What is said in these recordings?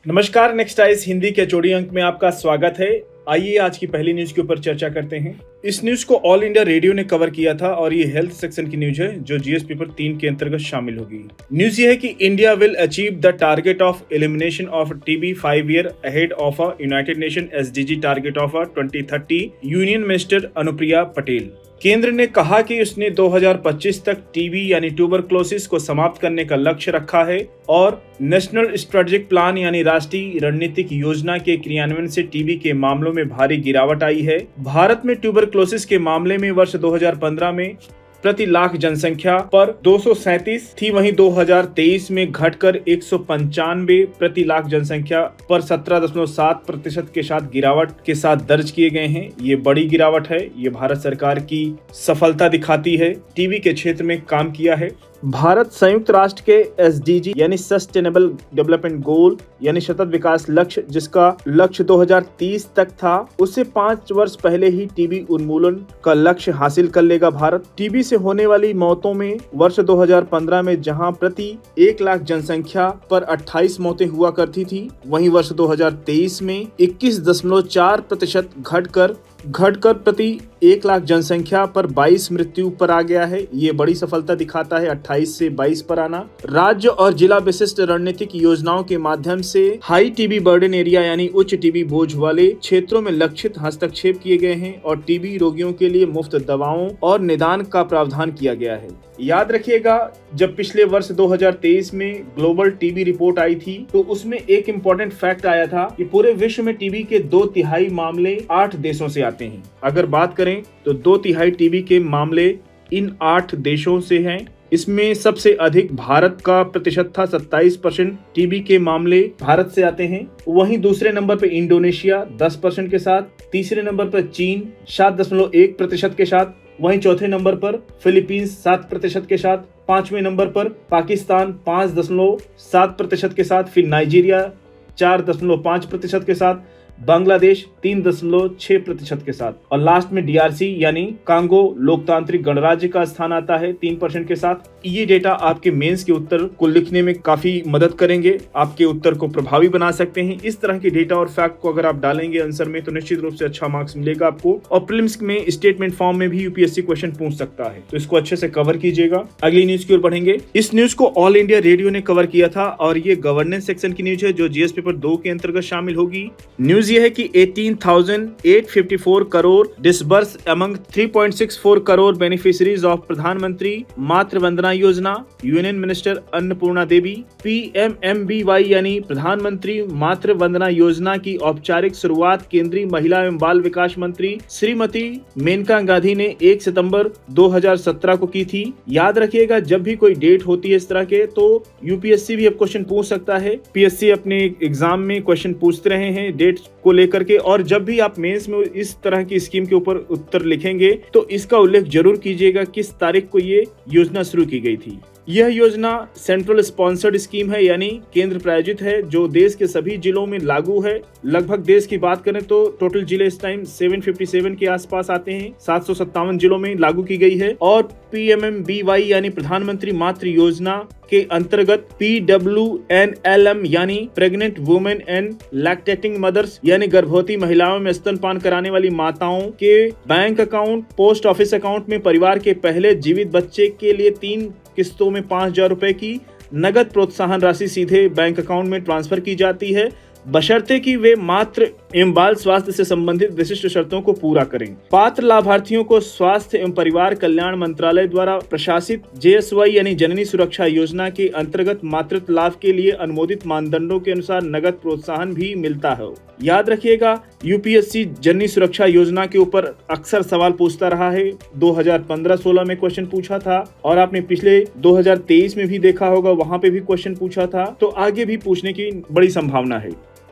नमस्कार, next eyes Hindi के चौड़ी अंक में आपका स्वागत है। आइए आज की पहली न्यूज के ऊपर चर्चा करते हैं। इस न्यूज को ऑल इंडिया रेडियो ने कवर किया था और ये हेल्थ सेक्शन की न्यूज है जो जीएस पेपर 3 के अंतर्गत शामिल होगी। न्यूज ये है कि India will achieve the target of elimination of TB 5 year ahead of a United nation SDG target of 2030, union minister Anupriya Patel. केंद्र ने कहा कि उसने 2025 तक टीबी यानी ट्यूबरक्लोसिस को समाप्त करने का लक्ष्य रखा है और नेशनल स्ट्रेटेजिक प्लान यानी राष्ट्रीय रणनीतिक योजना के क्रियान्वयन से टीबी के मामलों में भारी गिरावट आई है। भारत में ट्यूबरक्लोसिस के मामले में वर्ष 2015 में प्रति लाख जनसंख्या पर 237 थी, वहीं 2023 में घटकर 195 प्रति लाख जनसंख्या पर 17.7% के साथ गिरावट के साथ दर्ज किए गए हैं। ये बड़ी गिरावट है। ये भारत सरकार की सफलता दिखाती है। टीबी के क्षेत्र में काम किया है। भारत संयुक्त राष्ट्र के एसडीजी यानी सस्टेनेबल डेवलपमेंट गोल यानी सतत विकास लक्ष्य, जिसका लक्ष्य 2030 तक था, उससे 5 वर्ष पहले ही टीबी उन्मूलन का लक्ष्य हासिल कर लेगा भारत। टीबी से होने वाली मौतों में वर्ष 2015 में जहां प्रति 1 लाख जनसंख्या पर 28 मौतें हुआ करती थी, वहीं वर्ष 2023 में 21.4% घटकर प्रति 1 लाख जनसंख्या पर 22 मृत्यु पर आ गया है। ये बड़ी सफलता दिखाता है 28 से 22 पर आना। राज्य और जिला विशिष्ट रणनीतिक योजनाओं के माध्यम से हाई टीबी बर्डन एरिया यानी उच्च टीबी बोझ वाले क्षेत्रों में लक्षित हस्तक्षेप किए गए हैं और टीबी रोगियों के लिए मुफ्त दवाओं और निदान का प्रावधान किया गया है। याद रखिएगा, जब पिछले वर्ष 2023 में ग्लोबल टीबी रिपोर्ट आई थी तो उसमें एक इम्पोर्टेंट फैक्ट आया था कि पूरे विश्व में टीबी के 2/3 मामले 8 देशों से आते हैं। अगर बात करें तो 2/3 टीबी के मामले इन 8 देशों से हैं। इसमें सबसे अधिक भारत का प्रतिशत था, 27% टीबी के मामले भारत से आते हैं। वहीं दूसरे नंबर पर इंडोनेशिया 10% के साथ, तीसरे नंबर पर चीन 7.1% के साथ, वहीं चौथे नंबर पर फिलीपींस 7% के साथ, 5वें नंबर पर पाकिस्तान 5.7% के साथ, फिर नाइजीरिया 4.5% के साथ, बांग्लादेश 3.6% के साथ और लास्ट में डीआरसी यानी कांगो लोकतांत्रिक गणराज्य का स्थान आता है 3% के साथ। ये डेटा आपके मेंस के उत्तर को लिखने में काफी मदद करेंगे, आपके उत्तर को प्रभावी बना सकते हैं। इस तरह के डेटा और फैक्ट को अगर आप डालेंगे आंसर में तो निश्चित रूप से अच्छा मार्क्स मिलेगा आपको। और प्रीलिम्स में स्टेटमेंट फॉर्म में भी यूपीएससी क्वेश्चन पूछ सकता है, तो इसको अच्छे से कवर कीजिएगा। अगली न्यूज की ओर बढ़ेंगे। इस न्यूज को ऑल इंडिया रेडियो ने कवर किया था और ये गवर्नेंस सेक्शन की न्यूज है जो जीएस पेपर 2 के अंतर्गत शामिल होगी। न्यूज ये है कि 18,854 crore disburse among 3.64 crore beneficiaries of प्रधानमंत्री मातृ वंदना योजना, यूनियन मिनिस्टर अन्नपूर्णा देवी। पीएमएमबीवाई यानी प्रधानमंत्री मातृ वंदना योजना की औपचारिक शुरुआत केंद्रीय महिला एवं बाल विकास मंत्री श्रीमती मेनका गांधी ने 1 सितंबर 2017 को की थी। याद रखिएगा, जब भी कोई डेट होती है इस तरह के तो यूपीएससी भी अब क्वेश्चन पूछ सकता है। पीएससी अपने एग्जाम में क्वेश्चन पूछते रहे हैं डेट को लेकर के, और जब भी आप मेंस में इस तरह की स्कीम के ऊपर उत्तर लिखेंगे तो इसका उल्लेख जरूर कीजिएगा किस तारीख को ये योजना शुरू की गई थी। यह योजना सेंट्रल स्पॉन्सर्ड स्कीम है यानी केंद्र प्रायोजित है जो देश के सभी जिलों में लागू है। लगभग देश की बात करें तो टोटल जिले इस टाइम 757 के आसपास आते हैं। 757 जिलों में लागू की गई है। और पीएमएमबीवाई यानी प्रधानमंत्री मातृ योजना के अंतर्गत PWNLM यानी pregnant women and lactating mothers यानी गर्भवती महिलाओं में स्तनपान कराने वाली माताओं के bank account, post office account में परिवार के पहले जीवित बच्चे के लिए 3 किस्तों में 5,000 रुपए की नगद प्रोत्साहन राशि सीधे बैंक अकाउंट में ट्रांसफर की जाती है, बशर्ते कि वे मातृ एवं बाल स्वास्थ्य से संबंधित विशिष्ट शर्तों को पूरा करें। पात्र लाभार्थियों को स्वास्थ्य एवं परिवार कल्याण मंत्रालय द्वारा प्रशासित JSY यानी जननी सुरक्षा योजना के अंतर्गत मातृत्व लाभ के लिए अनुमोदित मानदंडों के अनुसार नगद प्रोत्साहन भी मिलता है। याद रखिएगा, यूपीएससी जननी सुरक्षा योजना के ऊपर अक्सर सवाल पूछता रहा है। 2015-16 में क्वेश्चन पूछा था और आपने पिछले 2023 में भी देखा होगा, वहां पे भी क्वेश्चन पूछा था, तो आगे भी पूछने की बड़ी संभावना है,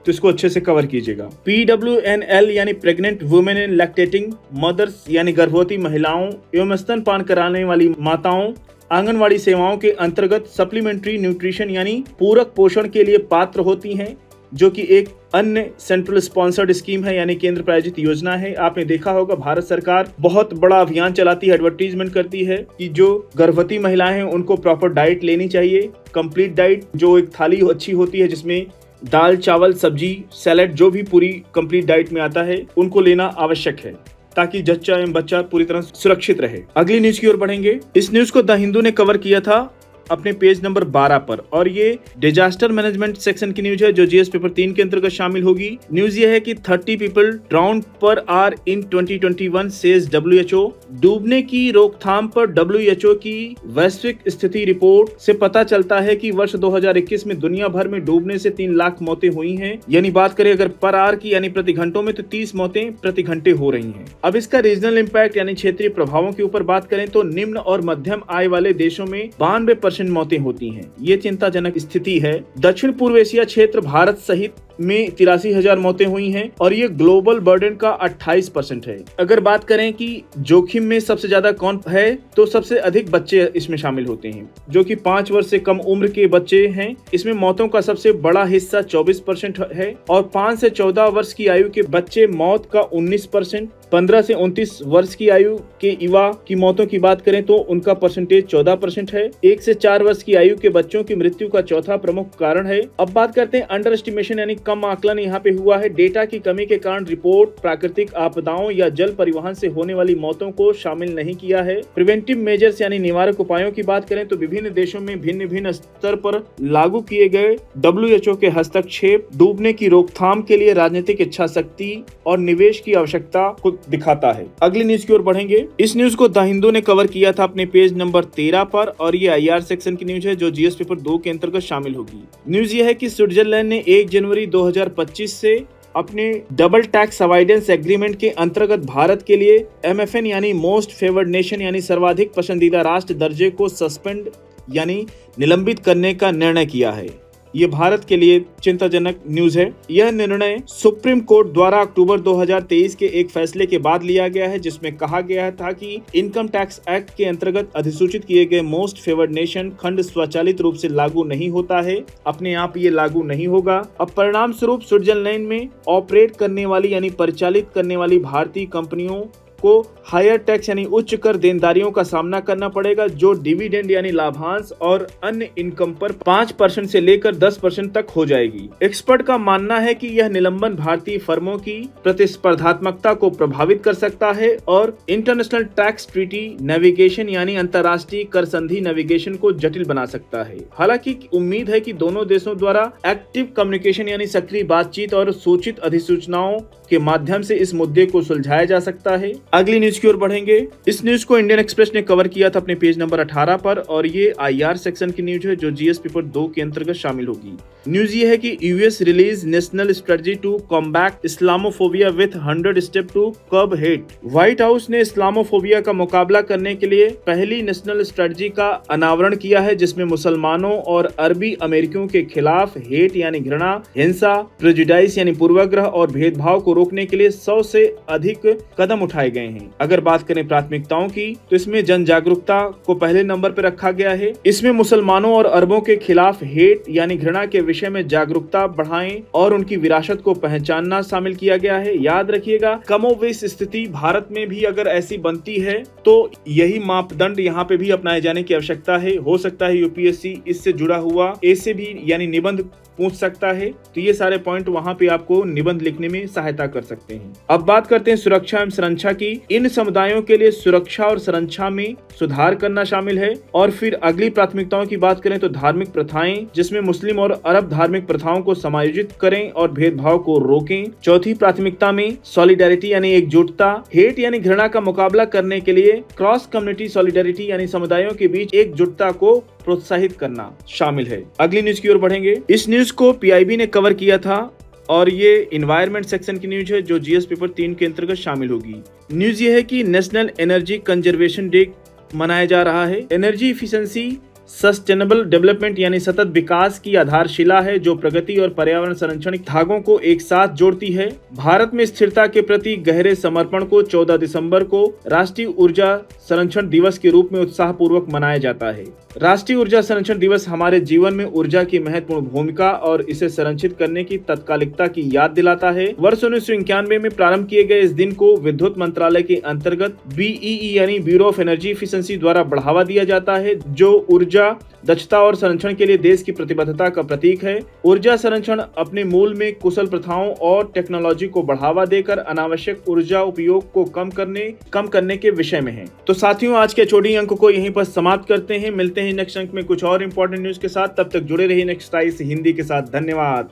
तो इसको अच्छे से कवर कीजिएगा। PWNL यानी pregnant women and lactating mothers यानी गर्भवती महिलाओं एवं स्तनपान कराने वाली माताओं आंगनवाड़ी सेवाओं के अंतर्गत सप्लीमेंट्री न्यूट्रिशन यानी पूरक पोषण के लिए पात्र होती हैं, जो कि एक अन्य सेंट्रल स्पॉन्सर्ड स्कीम है यानी केंद्र प्रायोजित योजना है। आपने देखा होगा भारत सरकार बहुत बड़ा अभियान चलाती है, एडवर्टीजमेंट करती है कि जो गर्भवती महिलाएं हैं उनको प्रॉपर डाइट लेनी चाहिए, कंप्लीट डाइट, जो एक थाली अच्छी होती है जिसमें दाल, चावल, सब्जी, सैलेड जो भी पूरी कंप्लीट डाइट में आता है उनको लेना आवश्यक है ताकि जच्चा एवं बच्चा पूरी तरह सुरक्षित रहे। अगली न्यूज की ओर बढ़ेंगे। इस न्यूज को द हिंदू ने कवर किया था अपने पेज नंबर 12 पर और ये डिजास्टर मैनेजमेंट सेक्शन की न्यूज है जो जीएस पेपर 3 के अंतर्गत शामिल होगी। न्यूज ये है कि 30 पीपल ड्राउन पर आर इन 2021 सेज WHO। डूबने की रोकथाम पर WHO की वैश्विक स्थिति रिपोर्ट से पता चलता है कि वर्ष 2021 में दुनिया भर में डूबने से 3 लाख मौतें हुई हैं। यानी बात करें अगर पर आर की यानी प्रति घंटों में तो 30 मौतें प्रति घंटे हो रही हैं। अब इसका रीजनल इम्पैक्ट यानी क्षेत्रीय प्रभावों के ऊपर बात करें तो निम्न और मध्यम आय वाले देशों में 92% मौतें होती हैं। ये चिंताजनक स्थिति है। दक्षिण पूर्व एशिया क्षेत्र भारत सहित में 83,000 मौतें हुई हैं और ये ग्लोबल बर्डन का 28% है। अगर बात करें कि जोखिम में सबसे ज्यादा कौन है तो सबसे अधिक बच्चे इसमें शामिल होते हैं जो कि 5 वर्ष से कम उम्र के बच्चे हैं। इसमें मौतों का सबसे बड़ा हिस्सा 24% है और 5 से 14 वर्ष की आयु के बच्चे मौत का 19%। 15 से 29 वर्ष की आयु के युवा की मौतों की बात करें तो उनका परसेंटेज 14% है। 1 से 4 वर्ष की आयु के बच्चों की मृत्यु का चौथा प्रमुख कारण है। अब बात करते हैं अंडर एस्टिमेशन यानी कम आकलन यहाँ पे हुआ है। डेटा की कमी के कारण रिपोर्ट प्राकृतिक आपदाओं या जल परिवहन से होने वाली मौतों को शामिल नहीं किया है। प्रिवेंटिव मेजर्स यानी निवारक उपायों की बात करें तो विभिन्न देशों में भिन्न भिन्न स्तर पर लागू किए गए WHO के हस्तक्षेप डूबने की रोकथाम के लिए राजनीतिक इच्छा शक्ति और निवेश की आवश्यकता को दिखाता है। अगली न्यूज की ओर बढ़ेंगे। इस न्यूज को द हिंदू ने कवर किया था अपने पेज नंबर 13 पर और ये IR सेक्शन की न्यूज है जो जीएस पेपर 2 के अंतर्गत शामिल होगी। न्यूज ये है कि स्विट्जरलैंड ने 1 जनवरी 2025 से अपने डबल टैक्स अवॉइडेंस एग्रीमेंट के अंतर्गत भारत के लिए MFN यानी मोस्ट फेवर्ड नेशन यानी सर्वाधिक पसंदीदा राष्ट्र दर्जे को सस्पेंड यानी निलंबित करने का निर्णय किया है। ये भारत के लिए चिंताजनक न्यूज है। यह निर्णय सुप्रीम कोर्ट द्वारा अक्टूबर 2023 के एक फैसले के बाद लिया गया है जिसमें कहा गया था कि इनकम टैक्स एक्ट के अंतर्गत अधिसूचित किए गए मोस्ट फेवर्ड नेशन खंड स्वचालित रूप से लागू नहीं होता है, अपने आप ये लागू नहीं होगा। अब परिणाम स्वरूप स्विट्जरलैंड में ऑपरेट करने वाली यानी परिचालित करने वाली भारतीय कंपनियों को हायर टैक्स यानी उच्च कर देनदारियों का सामना करना पड़ेगा जो डिविडेंड यानी लाभांश और अन्य इनकम पर 5% से लेकर 10% तक हो जाएगी। एक्सपर्ट का मानना है कि यह निलंबन भारतीय फर्मों की प्रतिस्पर्धात्मकता को प्रभावित कर सकता है और इंटरनेशनल टैक्स ट्रीटी नेविगेशन यानी अंतर्राष्ट्रीय कर संधि नेविगेशन को जटिल बना सकता है। हालांकि उम्मीद है कि दोनों देशों द्वारा एक्टिव कम्युनिकेशन यानी सक्रिय बातचीत और सूचित अधिसूचनाओं के माध्यम से इस मुद्दे को सुलझाया जा सकता है। अगली न्यूज की ओर बढ़ेंगे। इस न्यूज को इंडियन एक्सप्रेस ने कवर किया था अपने पेज नंबर 18 पर और ये IR सेक्शन की न्यूज है जो जीएस पेपर 2 के अंतर्गत शामिल होगी। न्यूज ये है कि US release national strategy to combat Islamophobia with 100 step to curb hate. White House ने इस्लामोफोबिया का मुकाबला करने के लिए पहली नेशनल स्ट्रेटजी का अनावरण किया है जिसमें मुसलमानों और अरबी अमेरिकियों के खिलाफ हेट यानी घृणा, हिंसा, प्रेजुडाइस यानी पूर्वाग्रह और भेदभाव को रोकने के लिए 100 से अधिक कदम उठाए गए हैं। अगर बात करें प्राथमिकताओं की तो इसमें जन जागरूकता को पहले नंबर पर रखा गया है। इसमें मुसलमानों और अरबों के खिलाफ हेट यानी घृणा के विषय में जागरूकता बढ़ाएं और उनकी विरासत को पहचानना शामिल किया गया है। याद रखिएगा कमोवेश स्थिति भारत में भी अगर ऐसी बनती है तो यही मापदंड यहाँ पे भी अपनाए जाने की आवश्यकता है। हो सकता है यूपीएससी इससे जुड़ा हुआ ऐसे भी यानी निबंध पूछ सकता है तो ये सारे पॉइंट वहाँ पे आपको निबंध लिखने में सहायता कर सकते हैं। अब बात करते हैं सुरक्षा एवं संरक्षा की। इन समुदायों के लिए सुरक्षा और संरक्षा में सुधार करना शामिल है। और फिर अगली प्राथमिकताओं की बात करें तो धार्मिक प्रथाएं जिसमें मुस्लिम और अरब धार्मिक प्रथाओं को समायोजित करें और भेदभाव को रोकें। चौथी प्राथमिकता में सॉलिडेरिटी यानी एकजुटता, हेट यानी घृणा का मुकाबला करने के लिए क्रॉस कम्युनिटी सॉलिडेरिटी यानी समुदायों के बीच एकजुटता को प्रोत्साहित करना शामिल है। अगली न्यूज की ओर बढ़ेंगे। इस न्यूज को PIB ने कवर किया था और ये इन्वायरमेंट सेक्शन की न्यूज है जो जीएस पेपर 3 के अंतर्गत शामिल होगी। न्यूज ये है कि नेशनल एनर्जी कंजर्वेशन डे मनाया जा रहा है। एनर्जी इफिशिएंसी सस्टेनेबल डेवलपमेंट यानी सतत विकास की आधारशिला है जो प्रगति और पर्यावरण संरक्षण धागों को एक साथ जोड़ती है। भारत में स्थिरता के प्रति गहरे समर्पण को 14 दिसंबर को राष्ट्रीय ऊर्जा संरक्षण दिवस के रूप में उत्साहपूर्वक मनाया जाता है। राष्ट्रीय ऊर्जा संरक्षण दिवस हमारे जीवन में ऊर्जा की महत्वपूर्ण भूमिका और इसे संरक्षित करने की तत्कालिकता की याद दिलाता है। वर्ष 1991 में प्रारंभ किए गए इस दिन को विद्युत मंत्रालय के अंतर्गत BEE यानी ब्यूरो ऑफ एनर्जी इफिशिएंसी द्वारा बढ़ावा दिया जाता है जो ऊर्जा ऊर्जा, दक्षता और संरक्षण के लिए देश की प्रतिबद्धता का प्रतीक है। ऊर्जा संरक्षण अपने मूल में कुशल प्रथाओं और टेक्नोलॉजी को बढ़ावा देकर अनावश्यक ऊर्जा उपयोग को कम करने के विषय में है। तो साथियों, आज के HOD अंक को यहीं पर समाप्त करते हैं। मिलते हैं नेक्स्ट अंक में कुछ और इंपॉर्टेंट न्यूज के साथ। तब तक जुड़े रहिए नेक्स्ट हिंदी के साथ। धन्यवाद।